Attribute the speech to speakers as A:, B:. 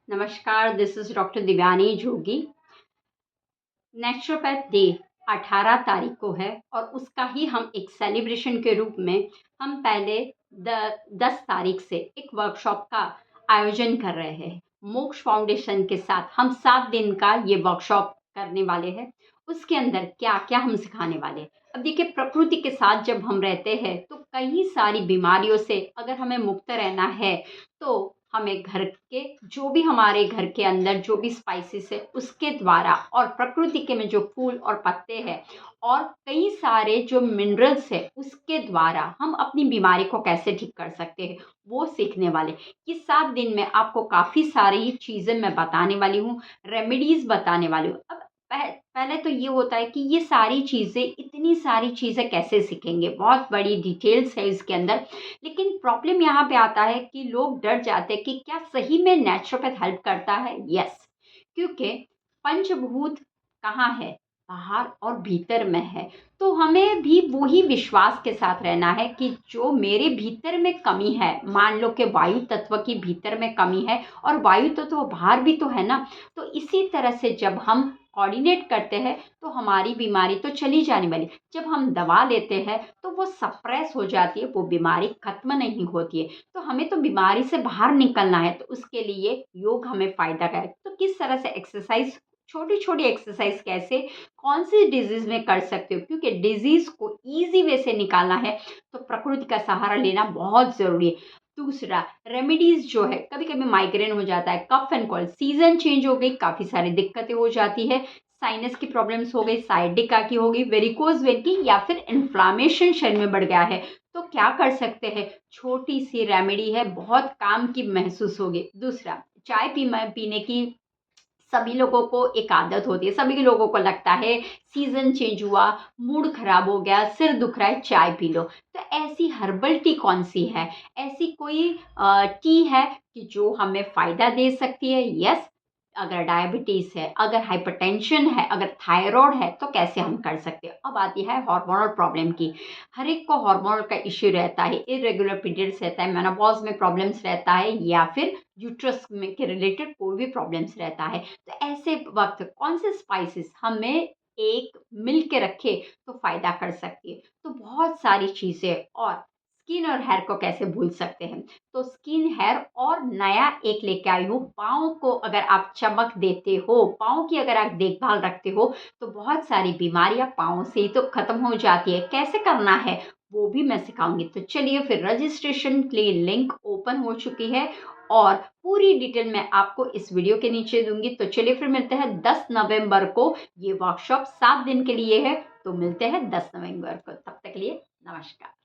A: नमस्कार, this is doctor Divyani Jogi. Naturopath day 18 तारीख को है और उसका ही हम एक सेलिब्रेशन के रूप में हम पहले द 10 तारीख से एक वर्कशॉप का आयोजन कर रहे हैं। मोक्ष फाउंडेशन के साथ हम 7 दिन का ये वर्कशॉप करने वाले हैं। उसके अंदर क्या-क्या हम सिखाने वाले हैं। अब देखिए, प्रकृति के साथ जब हम रहते हैं तो कई सारी बीमारियों से अगर हमें मुक्त रहना है तो हमें घर के जो भी हमारे घर के अंदर जो भी स्पाइसेस है उसके द्वारा और प्रकृति के में जो फूल और पत्ते हैं और कई सारे जो मिनरल्स है उसके द्वारा हम अपनी बीमारी को कैसे ठीक कर सकते हैं वो सीखने वाले। ये 7 दिन में आपको काफ़ी सारी चीज़ें मैं बताने वाली हूँ, रेमेडीज़ बताने वाली हूँ। अब पहले तो ये होता है कि ये सारी चीज़ें, इतनी सारी चीज़ें कैसे सीखेंगे, बहुत बड़ी डिटेल्स है इसके अंदर। लेकिन प्रॉब्लम यहाँ पे आता है कि लोग डर जाते हैं कि क्या सही में नेचुरोपैथ हेल्प करता है? यस, क्योंकि पंचभूत कहाँ है? बाहर और भीतर में है। तो हमें भी वही विश्वास के साथ रहना है कि जो मेरे भीतर में कमी है, मान लो कि वायु तत्व की भीतर में कमी है और वायु तत्व बाहर भी तो है ना। तो इसी तरह से जब हम कोऑर्डिनेट करते हैं तो हमारी बीमारी तो चली जाने वाली। जब हम दवा लेते हैं तो वो सप्रेस हो जाती है, वो बीमारी खत्म नहीं होती है। तो हमें तो बीमारी से बाहर निकलना है, तो उसके लिए योग हमें फ़ायदा करे। तो किस तरह से एक्सरसाइज़, छोटी-छोटी एक्सरसाइज़ कैसे, कौन-सी डिज़ीज़ में कर सकते हो, क्योंकि डिज़ीज़ को ईज़ी वे से निकालना है, तो प्रकृति का सहारा लेना बहुत ज़रूरी है। दूसरा, रेमेडीज़ जो है, कभी-कभी माइग्रेन हो जाता है, cough and cold, season change हो गई, काफ़ी सारी दिक्कतें हो जाती है, साइनस की प्रॉब्लम्स हो गई, साइटिका की हो गई, वेरिकोज़ वेन की, या फिर इन्फ्लेमेशन शरीर में बढ़ गया है, तो क्या कर सकते हैं? छोटी-सी रेमेडी है, बहुत काम की महसूस होगी। दूसरा, चाय पीने की सभी लोगों को एक आदत होती है, सभी लोगों को लगता है सीज़न चेंज हुआ, मूड खराब हो गया, सिर दुख रहा है, चाय पी लो। तो ऐसी हर्बल टी कौन-सी है? ऐसी कोई टी है कि जो हमें फ़ायदा दे सकती है? यस, अगर डायबिटीज़ है, अगर हाइपरटेंशन है, अगर थायरॉइड है, तो कैसे हम कर सकते हैं? अब आती है हार्मोनल प्रॉब्लम की। हर एक को हार्मोनल का इश्यू रहता है, इर्रेगुलर पीरियड्स रहता है, मेनोपॉज़ में प्रॉब्लम्स रहता है, या फिर यूट्रस में के रिलेटेड कोई भी प्रॉब्लम्स रहता है। तो ऐसे वक़्त कौन से स्पाइसेस हमें एक मिल के रखे तो फ़ायदा कर सकती है। तो बहुत सारी चीज़ें, और स्किन और हेयर को कैसे भूल सकते हैं। तो स्किन, हेयर और नया एक लेके आई हूँ, पाँव को अगर आप चमक देते हो, पाँव की अगर आप देखभाल रखते हो, तो बहुत सारी बीमारियाँ पाँव से ही तो खत्म हो जाती है। कैसे करना है वो भी मैं सिखाऊँगी। तो चलिए फिर, रजिस्ट्रेशन के लिए लिंक ओपन हो चुकी है और पूरी डिटेल मैं आपको इस वीडियो के नीचे दूँगी। तो चलिए फिर मिलते हैं 10 नवंबर को। ये वर्कशॉप 7 दिन के लिए है, तो मिलते हैं 10 नवंबर को। तब तक के लिए नमस्कार।